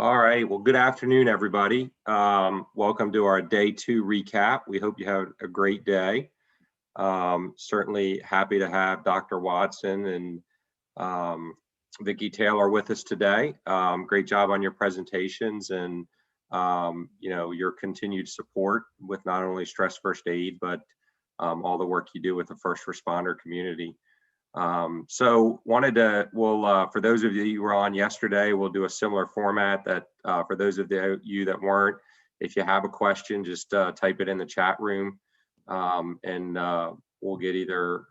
All right, well, good afternoon, everybody. Welcome to our day 2 recap. We hope you have a great day. Certainly happy to have Dr. Watson and Vickie Taylor with us today. Great job on your presentations and your continued support with not only stress first aid, but all the work you do with the first responder community. So for those of you who were on yesterday, we'll do a similar format that for those of you that weren't, if you have a question, just type it in the chat room and we'll get either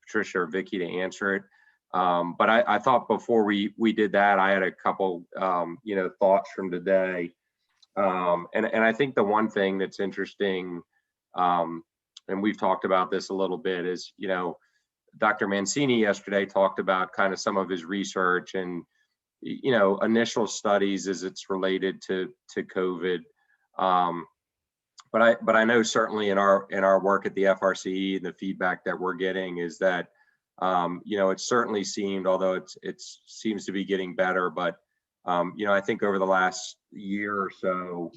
Patricia or Vickie to answer it. But I thought before we did that, I had a couple thoughts from today. And I think the one thing that's interesting, and we've talked about this a little bit, is, Dr. Mancini yesterday talked about kind of some of his research and, initial studies as it's related to COVID. But I know certainly in our work at the FRCE and the feedback that we're getting is that, it certainly seemed, although it seems to be getting better, but, I think over the last year or so,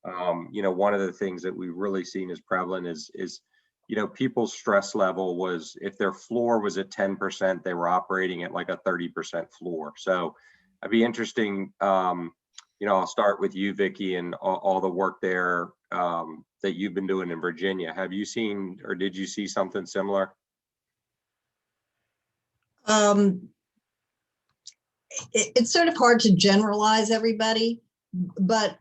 one of the things that we've really seen as prevalent is people's stress level was, if their floor was at 10%, they were operating at like a 30% floor. So I'd be interesting, I'll start with you, Vickie, and all the work there that you've been doing in Virginia. Have you seen, or did you see something similar? It's sort of hard to generalize everybody, but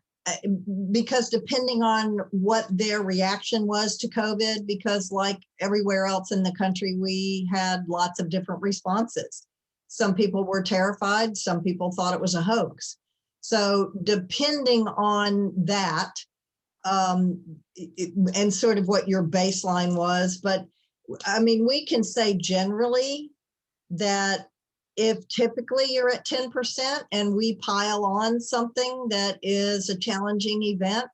because depending on what their reaction was to COVID, because like everywhere else in the country, we had lots of different responses. Some people were terrified, some people thought it was a hoax. So depending on that, and sort of what your baseline was, but I mean, we can say generally that if typically you're at 10% and we pile on something that is a challenging event,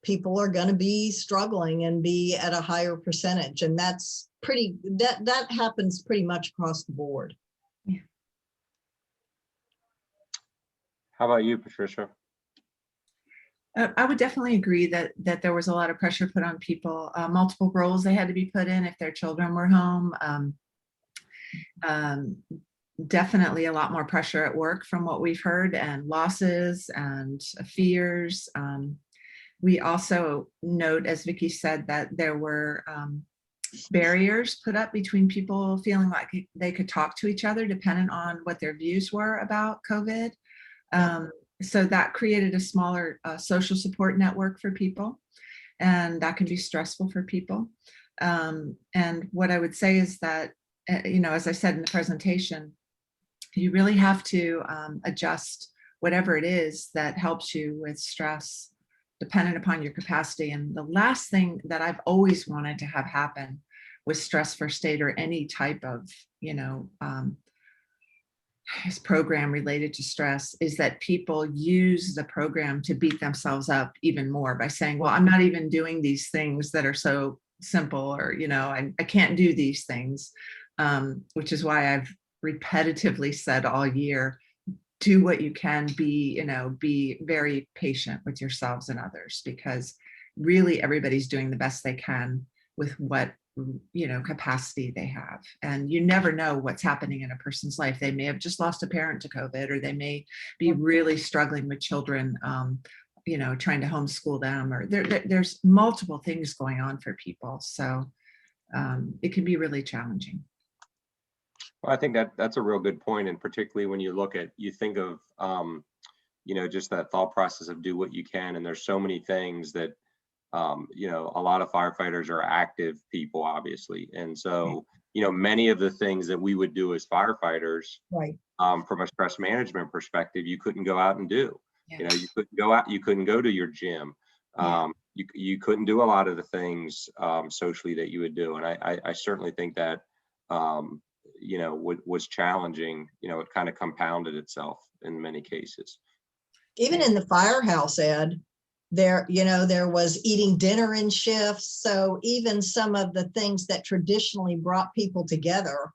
people are going to be struggling and be at a higher percentage. And that's that happens pretty much across the board. Yeah. How about you, Patricia? I would definitely agree that there was a lot of pressure put on people, multiple roles they had to be put in if their children were home. Definitely a lot more pressure at work from what we've heard, and losses and fears. We also note, as Vickie said, that there were barriers put up between people feeling like they could talk to each other depending on what their views were about COVID. So that created a smaller social support network for people, and that can be stressful for people. And what I would say is that, as I said in the presentation, you really have to adjust whatever it is that helps you with stress, dependent upon your capacity. And the last thing that I've always wanted to have happen with stress first aid or any type of, program related to stress is that people use the program to beat themselves up even more by saying, well, I'm not even doing these things that are so simple, or, I can't do these things, which is why I've repetitively said all year, do what you can, be very patient with yourselves and others, because really everybody's doing the best they can with what capacity they have. And you never know what's happening in a person's life. They may have just lost a parent to COVID, or they may be really struggling with children, trying to homeschool them, or there's multiple things going on for people. So it can be really challenging. Well, I think that's a real good point, and particularly when you think of, just that thought process of do what you can, and there's so many things that, a lot of firefighters are active people, obviously, and so, many of the things that we would do as firefighters, right, from a stress management perspective, you couldn't go out and do. Yeah. You couldn't go out, you couldn't go to your gym. Yeah. You couldn't do a lot of the things socially that you would do, and I certainly think that. Was challenging. It kind of compounded itself in many cases. Even in the firehouse, Ed, there was eating dinner in shifts. So even some of the things that traditionally brought people together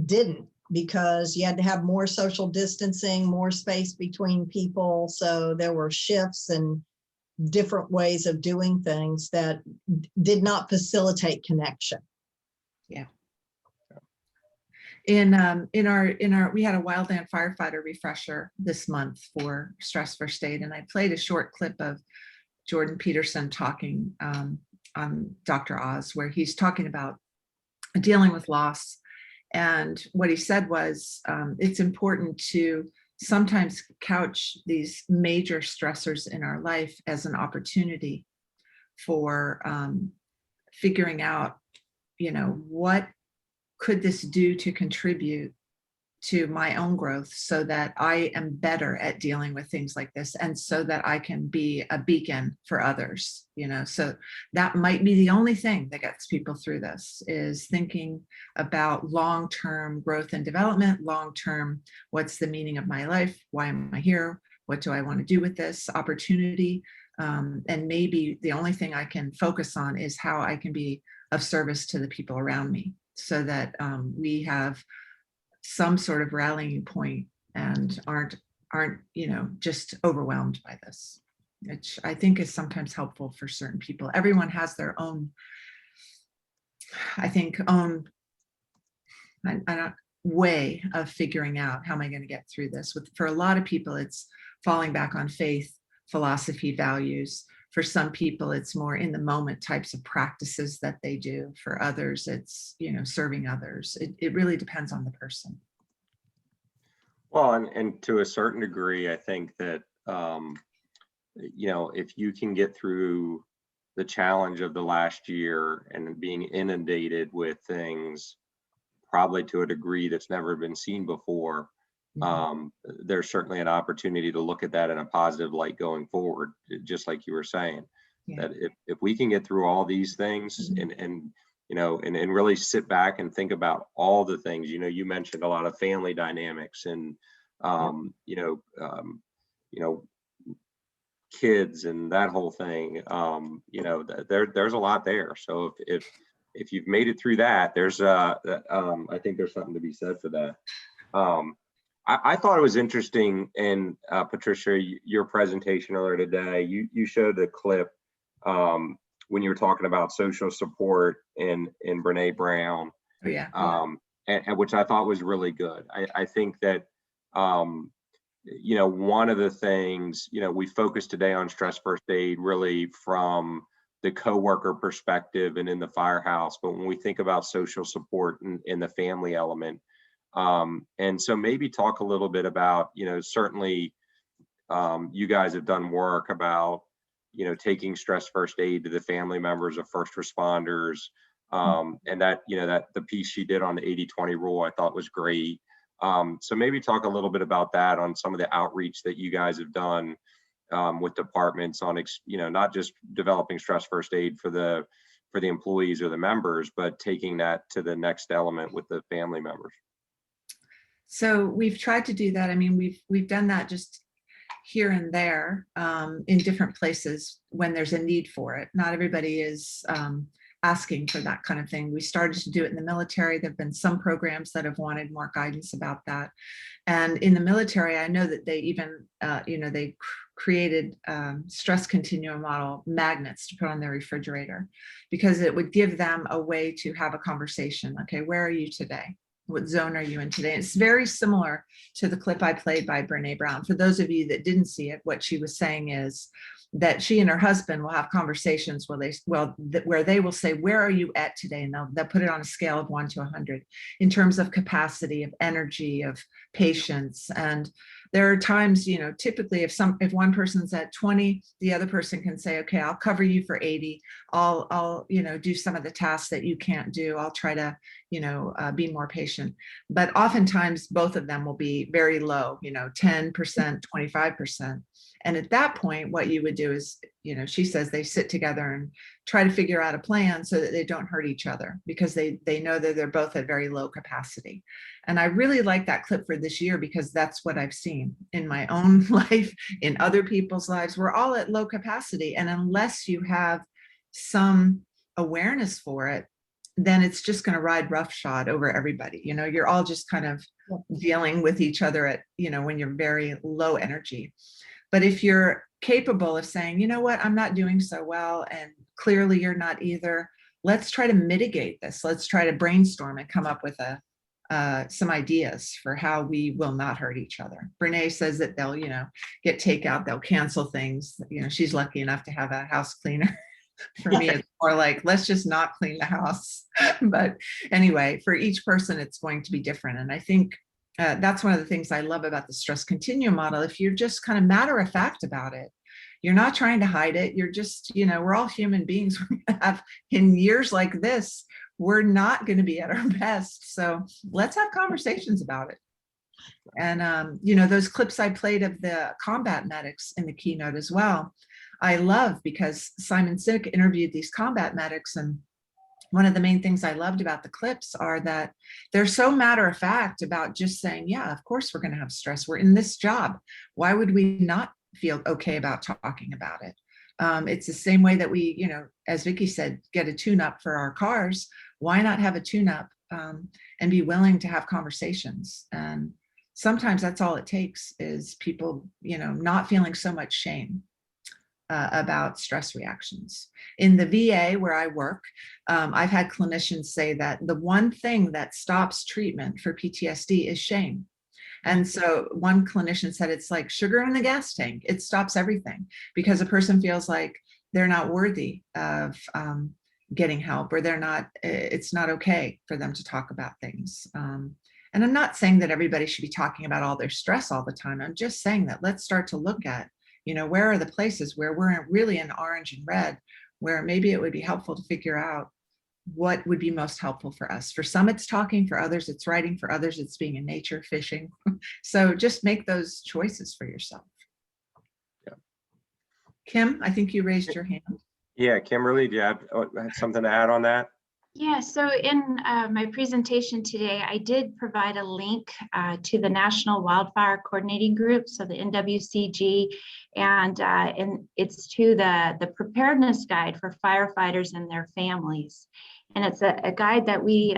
didn't. because you had to have more social distancing, more space between people. So there were shifts and different ways of doing things that did not facilitate connection. Yeah. In our we had a wildland firefighter refresher this month for Stress First Aid, and I played a short clip of Jordan Peterson talking on Dr. Oz, where he's talking about dealing with loss. And what he said was, it's important to sometimes couch these major stressors in our life as an opportunity for figuring out, what could this do to contribute to my own growth so that I am better at dealing with things like this, and so that I can be a beacon for others, so that might be the only thing that gets people through this, is thinking about long-term growth and development, long-term, what's the meaning of my life? Why am I here? What do I want to do with this opportunity? And maybe the only thing I can focus on is how I can be of service to the people around me, so that we have some sort of rallying point and aren't just overwhelmed by this, which I think is sometimes helpful for certain people. Everyone has their own, I think, way of figuring out, how am I going to get through this? For a lot of people, it's falling back on faith, philosophy, values. For some people, it's more in the moment types of practices that they do. For others, it's, serving others. It really depends on the person. Well, and to a certain degree, I think that, if you can get through the challenge of the last year and being inundated with things, probably to a degree that's never been seen before, there's certainly an opportunity to look at that in a positive light going forward, just like you were saying. That if we can get through all these things and really sit back and think about all the things, you mentioned a lot of family dynamics and kids and that whole thing, there's a lot there. So if you've made it through that, there's I think there's something to be said for that. I thought it was interesting, and Patricia, your presentation earlier today, you showed a clip when you were talking about social support in Brene Brown. Oh, yeah. And which I thought was really good. I think that one of the things, we focused today on Stress First Aid really from the coworker perspective and in the firehouse, but when we think about social support and the family element, and so maybe talk a little bit about, certainly you guys have done work about, taking Stress First Aid to the family members of first responders, and that, that the piece she did on the 80-20 rule, I thought was great. So maybe talk a little bit about that on some of the outreach that you guys have done with departments on, not just developing Stress First Aid for the employees or the members, but taking that to the next element with the family members. So we've tried to do that. I mean, we've done that just here and there in different places when there's a need for it. Not everybody is asking for that kind of thing. We started to do it in the military. There've been some programs that have wanted more guidance about that. And in the military, I know that they even, they created stress continuum model magnets to put on their refrigerator, because it would give them a way to have a conversation. Okay, where are you today? What zone are you in today? It's very similar to the clip I played by Brene Brown. For those of you that didn't see it, what she was saying is that she and her husband will have conversations where they will say, where are you at today? And they'll put it on a scale of 1 to 100 in terms of capacity, of energy, of patience. And there are times, typically if one person's at 20, the other person can say, okay, I'll cover you for 80. I'll do some of the tasks that you can't do. I'll try to, be more patient. But oftentimes both of them will be very low, 10%, 25%. And at that point, what you would do is, she says they sit together and try to figure out a plan so that they don't hurt each other, because they know that they're both at very low capacity. And I really like that clip for this year, because that's what I've seen in my own life, in other people's lives. We're all at low capacity. And unless you have some awareness for it, then it's just going to ride roughshod over everybody. You're all just kind of dealing with each other at, when you're very low energy. But if you're capable of saying, you know what, I'm not doing so well, and clearly you're not either, let's try to mitigate this. Let's try to brainstorm and come up with some ideas for how we will not hurt each other. Brene says that they'll, get takeout, they'll cancel things. She's lucky enough to have a house cleaner. For me, it's more like, let's just not clean the house. But anyway, for each person, it's going to be different. And I think that's one of the things I love about the stress continuum model. If you're just kind of matter of fact about it, you're not trying to hide it. You're just, we're all human beings. We're going to have, in years like this, we're not going to be at our best. So let's have conversations about it. And, those clips I played of the combat medics in the keynote as well, I love, because Simon Sinek interviewed these combat medics. And one of the main things I loved about the clips are that they're so matter of fact about just saying, yeah, of course we're going to have stress. We're in this job. Why would we not feel okay about talking about it? It's the same way that we, as Vickie said, get a tune-up for our cars. Why not have a tune-up and be willing to have conversations? And sometimes that's all it takes, is people, not feeling so much shame about stress reactions. In the VA where I work, I've had clinicians say that the one thing that stops treatment for PTSD is shame. And so one clinician said it's like sugar in the gas tank. It stops everything, because a person feels like they're not worthy of getting help, or it's not okay for them to talk about things. And I'm not saying that everybody should be talking about all their stress all the time. I'm just saying that let's start to look at, where are the places where we're really in orange and red, where maybe it would be helpful to figure out what would be most helpful for us. For some, it's talking; for others, it's writing; for others, it's being in nature, fishing. So just make those choices for yourself. Yeah. Kim, I think you raised your hand. Yeah, Kimberly, do you have something to add on that? Yeah, so in my presentation today, I did provide a link to the National Wildfire Coordinating Group, so the NWCG, and it's to the preparedness guide for firefighters and their families. And it's a guide that we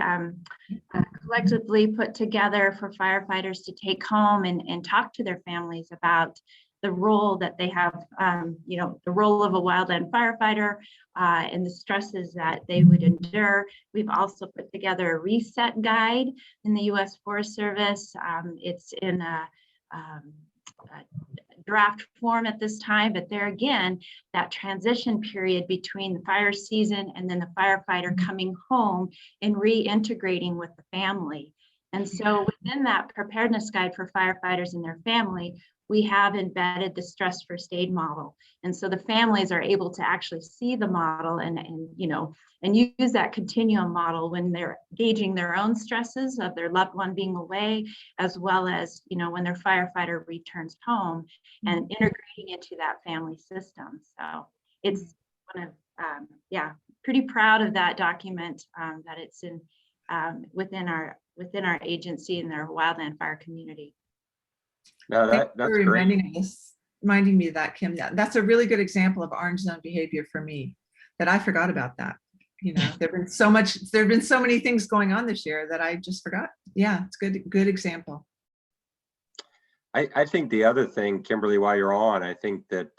collectively put together for firefighters to take home and talk to their families about the role that they have, the role of a wildland firefighter and the stresses that they would endure. We've also put together a reset guide in the U.S. Forest Service. It's in a draft form at this time, but there again, that transition period between the fire season and then the firefighter coming home and reintegrating with the family. And so within that preparedness guide for firefighters and their family, we have embedded the stress first aid model. And so the families are able to actually see the model and use that continuum model when they're gauging their own stresses of their loved one being away, as well as, when their firefighter returns home and integrating into that family system. So it's one of, pretty proud of that document that it's in within our agency and their wildland fire community. No, that's great. Reminding me of that, Kim. That's a really good example of orange zone behavior for me, that I forgot about that. There've been so many things going on this year that I just forgot. Yeah, it's good example. I think the other thing, Kimberly, while you're on, I think that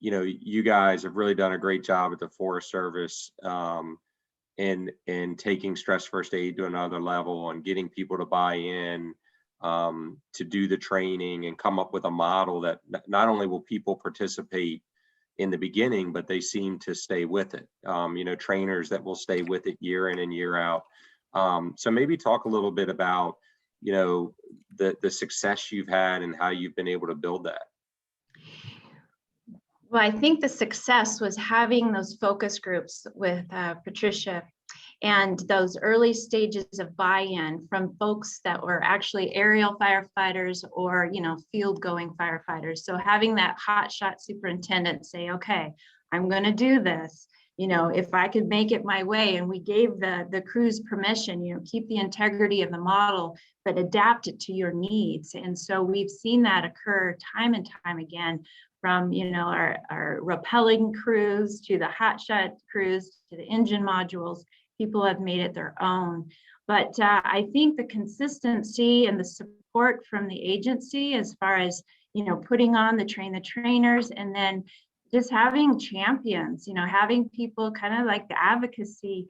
you guys have really done a great job at the Forest Service in taking stress first aid to another level and getting people to buy in, to do the training and come up with a model that not only will people participate in the beginning, but they seem to stay with it. Trainers that will stay with it year in and year out. So maybe talk a little bit about, the success you've had and how you've been able to build that. Well, I think the success was having those focus groups with Patricia and those early stages of buy-in from folks that were actually aerial firefighters or, field going firefighters. So having that hotshot superintendent say, okay, I'm going to do this, if I could make it my way, and we gave the crews permission, keep the integrity of the model, but adapt it to your needs. And so we've seen that occur time and time again, from our rappelling crews to the hotshot crews to the engine modules. People have made it their own. But I think the consistency and the support from the agency as far as, putting on the trainers, and then just having champions, having people kind of like the advocacy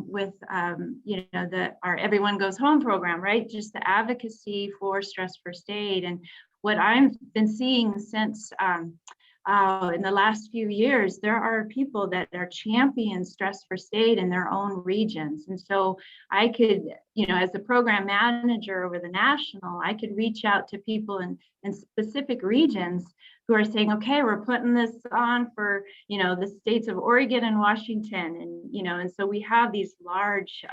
with, our Everyone Goes Home program, right? Just the advocacy for stress first aid. And what I've been seeing since in the last few years, there are people that are champion stress first aid in their own regions. And so I could, as the program manager over the national, I could reach out to people in specific regions who are saying, okay, we're putting this on for, the states of Oregon and Washington. And so we have these large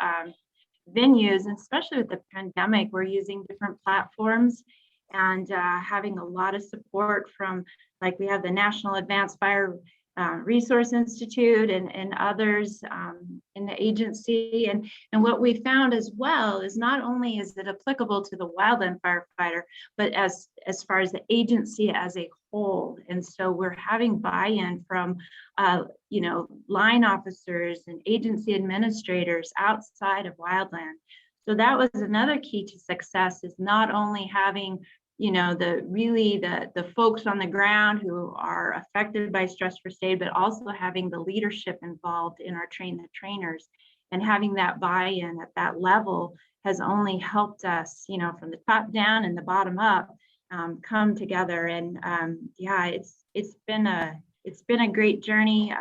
venues, and especially with the pandemic, we're using different platforms and having a lot of support from, like, we have the National Advanced Fire Resource Institute and others in the agency. And what we found as well is not only is it applicable to the wildland firefighter, but as far as the agency as a whole. And so we're having buy-in from, line officers and agency administrators outside of wildland. So that was another key to success, is not only having the folks on the ground who are affected by stress first aid, but also having the leadership involved in our train the trainers, and having that buy-in at that level has only helped us, from the top down and the bottom up, come together. And it's been a great journey.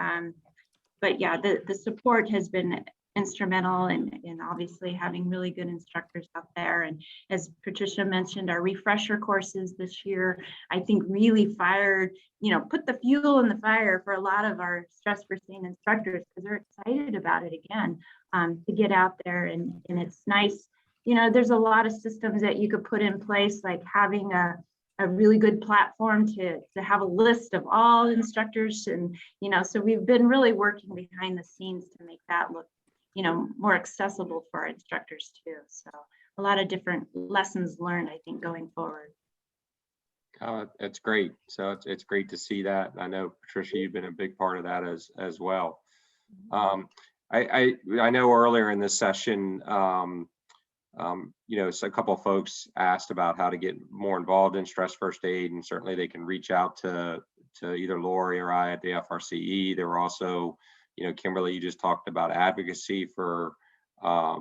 But yeah, the support has been instrumental in obviously having really good instructors out there. And as Patricia mentioned, our refresher courses this year, I think really put the fuel in the fire for a lot of our stress first aid instructors, because they're excited about it again, to get out there. And it's nice, there's a lot of systems that you could put in place, like having a really good platform to have a list of all instructors. And, so we've been really working behind the scenes to make that look more accessible for our instructors too. So a lot of different lessons learned, I think, going forward. That's great. So it's great to see that. I know, Patricia, you've been a big part of that as well. I know earlier in this session, so a couple of folks asked about how to get more involved in stress first aid, and certainly they can reach out to either Lori or I at the FRCE. There were also, Kimberly, you just talked about advocacy for, a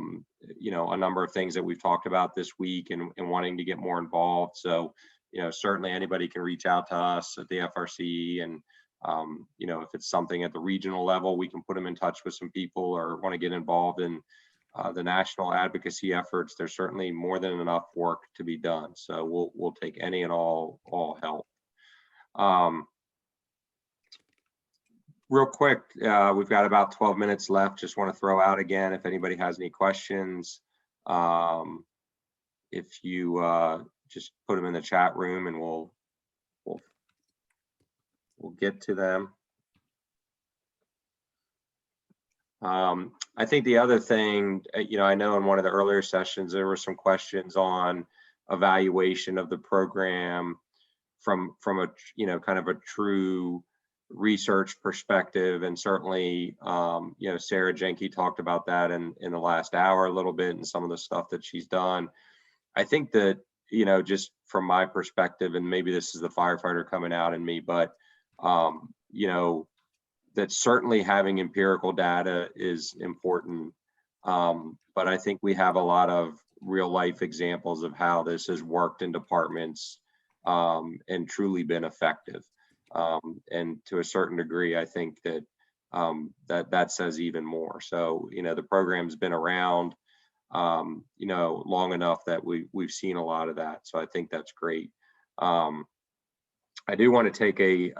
number of things that we've talked about this week, and wanting to get more involved. So, certainly anybody can reach out to us at the FRCE, and, if it's something at the regional level, we can put them in touch with some people, or want to get involved in the national advocacy efforts. There's certainly more than enough work to be done. So we'll take any and all help. Real quick, we've got about 12 minutes left. Just want to throw out again, if anybody has any questions, if you just put them in the chat room, and we'll get to them. I think the other thing, I know in one of the earlier sessions, there were some questions on evaluation of the program from a, kind of a true research perspective. And certainly, Sarah Jenke talked about that in the last hour a little bit, and some of the stuff that she's done. I think that, just from my perspective, and maybe this is the firefighter coming out in me, but, that certainly having empirical data is important. But I think we have a lot of real life examples of how this has worked in departments, and truly been effective. And to a certain degree, I think that that says even more. So, the program's been around, long enough that we've seen a lot of that. So I think that's great. I do want to take a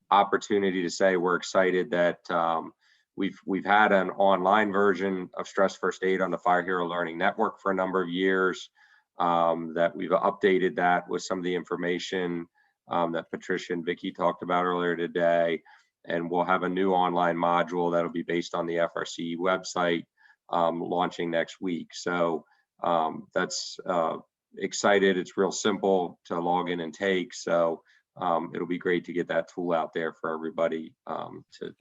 opportunity to say we're excited that we've had an online version of Stress First Aid on the Fire Hero Learning Network for a number of years, that we've updated that with some of the information that Patricia and Vickie talked about earlier today. And we'll have a new online module that'll be based on the FRCE website, launching next week. So that's excited. It's real simple to log in and take. So it'll be great to get that tool out there for everybody to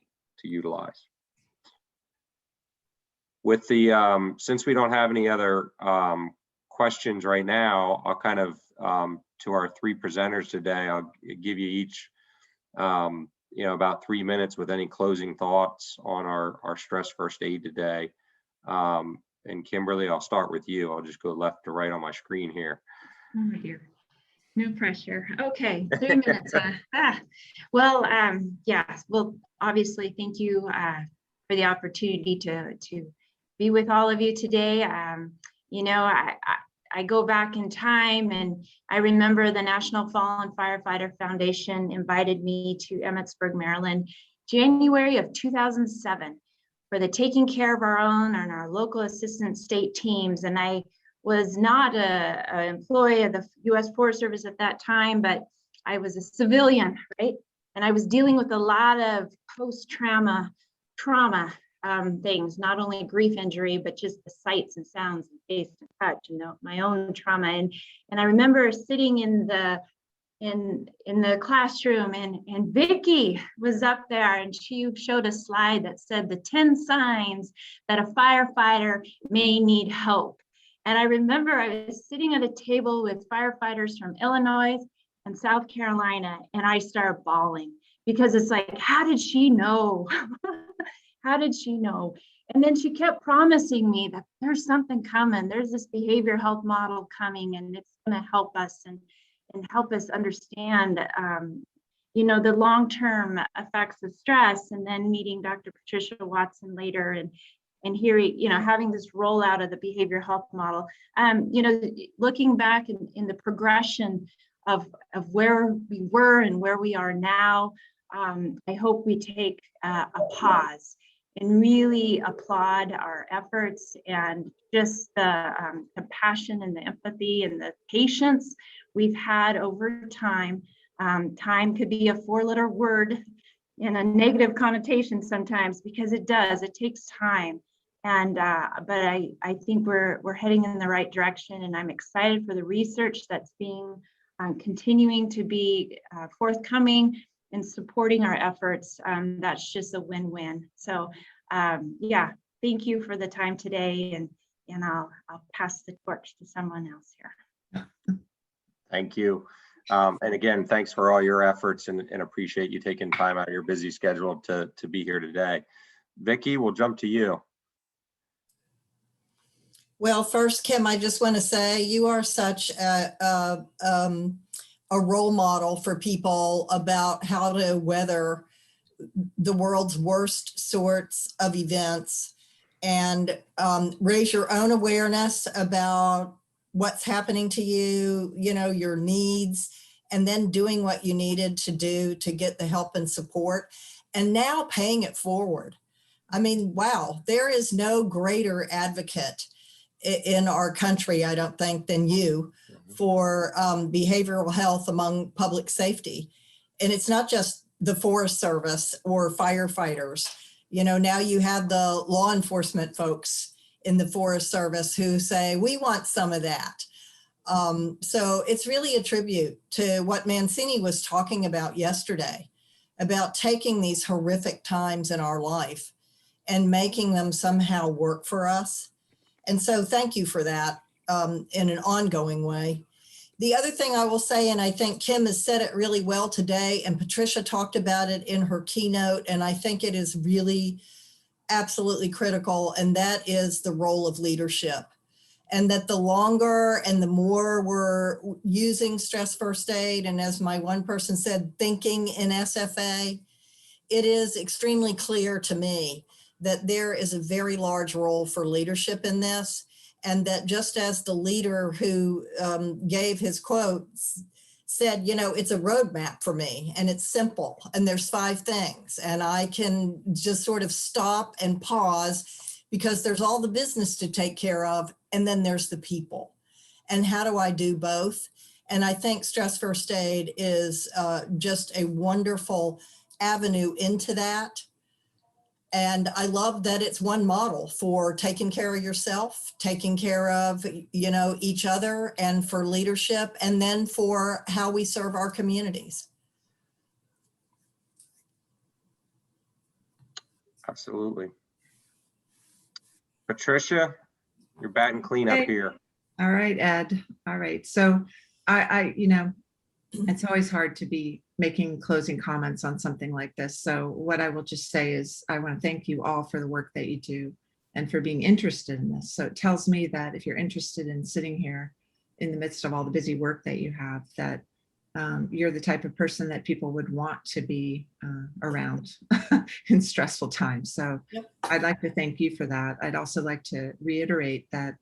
utilize. with the, since we don't have any other questions right now, I'll kind of, to our three presenters today, I'll give you each, about 3 minutes with any closing thoughts on our stress first aid today. And Kimberly, I'll start with you. I'll just go left to right on my screen here. Oh dear, no pressure. Okay, 3 minutes. Well, yes. Well, obviously, thank you for the opportunity to be with all of you today. I go back in time, and I remember the National Fallen Firefighter Foundation invited me to Emmitsburg, Maryland, January of 2007, for the taking care of our own and our local assistant state teams. And I was not an employee of the U.S. Forest Service at that time, but I was a civilian, right? And I was dealing with a lot of post-trauma things, not only grief injury, but just the sights and sounds and taste and touch, my own trauma. And I remember sitting in the classroom, and Vickie was up there, and she showed a slide that said the 10 signs that a firefighter may need help. And I remember I was sitting at a table with firefighters from Illinois and South Carolina, and I started bawling, because it's like, how did she know? How did she know? And then she kept promising me that there's something coming. There's this behavioral health model coming, and it's going to help us and help us understand, the long-term effects of stress. And then meeting Dr. Patricia Watson later, and hearing, having this rollout of the behavioral health model. Looking back in the progression of where we were and where we are now, I hope we take a pause and really applaud our efforts, and just the compassion and the empathy and the patience we've had over time. Time could be a 4-letter word in a negative connotation sometimes, because it does. It takes time. And but I think we're heading in the right direction, and I'm excited for the research that's being continuing to be forthcoming and supporting our efforts. That's just a win-win. So thank you for the time today, and I'll pass the torch to someone else here. Thank you. And again, thanks for all your efforts, and appreciate you taking time out of your busy schedule to be here today. Vickie, we'll jump to you. Well, first, Kim, I just want to say you are such a role model for people about how to weather the world's worst sorts of events, and raise your own awareness about what's happening to you, your needs, and then doing what you needed to do to get the help and support, and now paying it forward. I mean, wow, there is no greater advocate in our country, I don't think, than you for behavioral health among public safety. And it's not just the Forest Service or firefighters. Now you have the law enforcement folks in the Forest Service who say, we want some of that. So it's really a tribute to what Mancini was talking about yesterday, about taking these horrific times in our life and making them somehow work for us. And so thank you for that in an ongoing way. The other thing I will say, and I think Kim has said it really well today, and Patricia talked about it in her keynote, and I think it is really absolutely critical, and that is the role of leadership. And that the longer and the more we're using stress first aid, and as my one person said, thinking in SFA, it is extremely clear to me that there is a very large role for leadership in this. And that just as the leader who gave his quotes said, it's a roadmap for me, and it's simple, and there's 5 things, and I can just sort of stop and pause, because there's all the business to take care of, and then there's the people. And how do I do both? And I think stress first aid is just a wonderful avenue into that. And I love that it's one model for taking care of yourself, taking care of, each other, and for leadership, and then for how we serve our communities. Absolutely. Patricia, you're batting cleanup Okay. here. All right, Ed. All right. So it's always hard to be making closing comments on something like this. So what I will just say is I want to thank you all for the work that you do and for being interested in this. So it tells me that if you're interested in sitting here in the midst of all the busy work that you have, that you're the type of person that people would want to be around in stressful times. So Yep. I'd like to thank you for that. I'd also like to reiterate that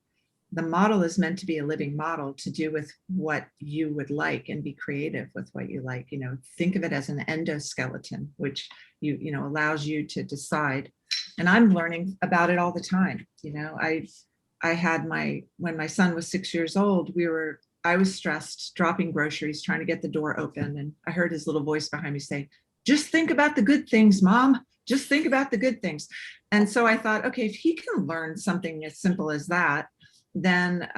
the model is meant to be a living model to do with what you would like and be creative with what you like. You know, think of it as an endoskeleton, which you know allows you to decide. And I'm learning about it all the time. You know, I had when my son was 6 years old, I was stressed dropping groceries, trying to get the door open. And I heard his little voice behind me say, just think about the good things, Mom. Just think about the good things. And so I thought, okay, if he can learn something as simple as that, then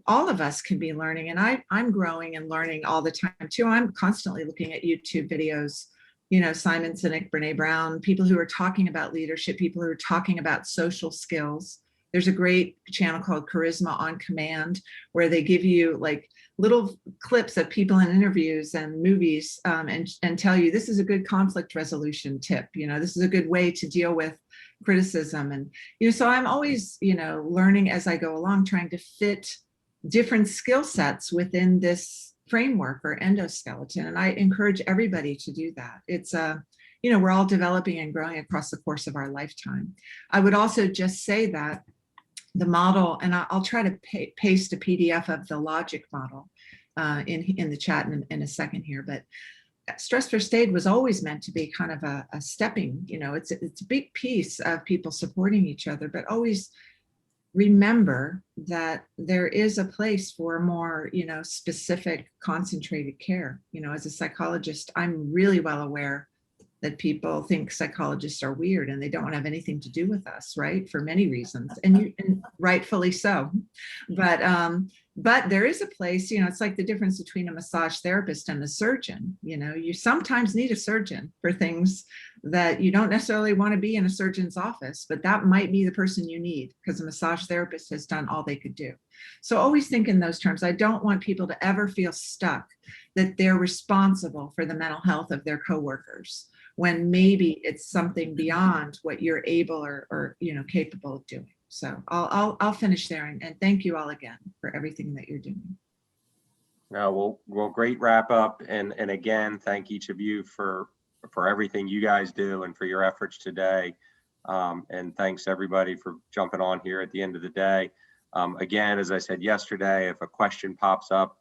all of us can be learning. And I'm growing and learning all the time too. I'm constantly looking at YouTube videos, you know, Simon Sinek, Brene Brown, people who are talking about leadership, people who are talking about social skills. There's a great channel called Charisma on Command, where they give you like little clips of people in interviews and movies and tell you this is a good conflict resolution tip. You know, this is a good way to deal with criticism. And, you know, so I'm always, you know, learning as I go along, trying to fit different skill sets within this framework or endoskeleton. And I encourage everybody to do that. It's you know, we're all developing and growing across the course of our lifetime. I would also just say that the model, and I'll try to paste a PDF of the logic model in the chat in a second here, but Stress First Aid was always meant to be kind of a stepping, you know, it's a big piece of people supporting each other, but always remember that there is a place for more, you know, specific concentrated care. You know, as a psychologist, I'm really well aware that people think psychologists are weird and they don't want to have anything to do with us, right? For many reasons, and rightfully so. But there is a place, you know, it's like the difference between a massage therapist and a surgeon. You know, you sometimes need a surgeon for things that you don't necessarily want to be in a surgeon's office, but that might be the person you need because a massage therapist has done all they could do. So always think in those terms. I don't want people to ever feel stuck that they're responsible for the mental health of their coworkers, when maybe it's something beyond what you're able or you know, capable of doing. So I'll finish there and thank you all again for everything that you're doing. Well, great wrap up. And again, thank each of you for everything you guys do and for your efforts today. And thanks everybody for jumping on here at the end of the day. Again, as I said yesterday, if a question pops up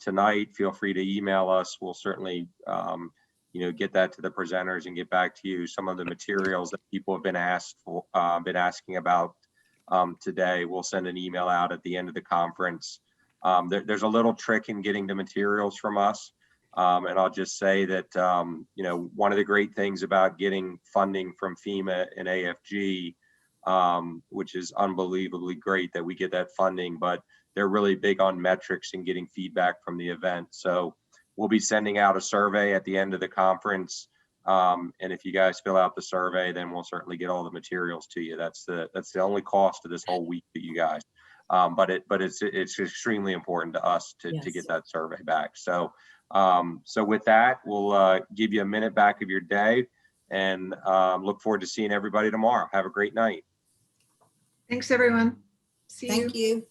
tonight, feel free to email us. We'll certainly you know, get that to the presenters and get back to you. Some of the materials that people have been asking about today, we'll send an email out at the end of the conference. There's a little trick in getting the materials from us. And I'll just say that, you know, one of the great things about getting funding from FEMA and AFG, which is unbelievably great that we get that funding, but they're really big on metrics and getting feedback from the event. So we'll be sending out a survey at the end of the conference. And if you guys fill out the survey, then we'll certainly get all the materials to you. That's the only cost of this whole week to you guys. But it's extremely important to us to get that survey back. So so with that, we'll give you a minute back of your day and look forward to seeing everybody tomorrow. Have a great night. Thanks, everyone. See you. Thank you.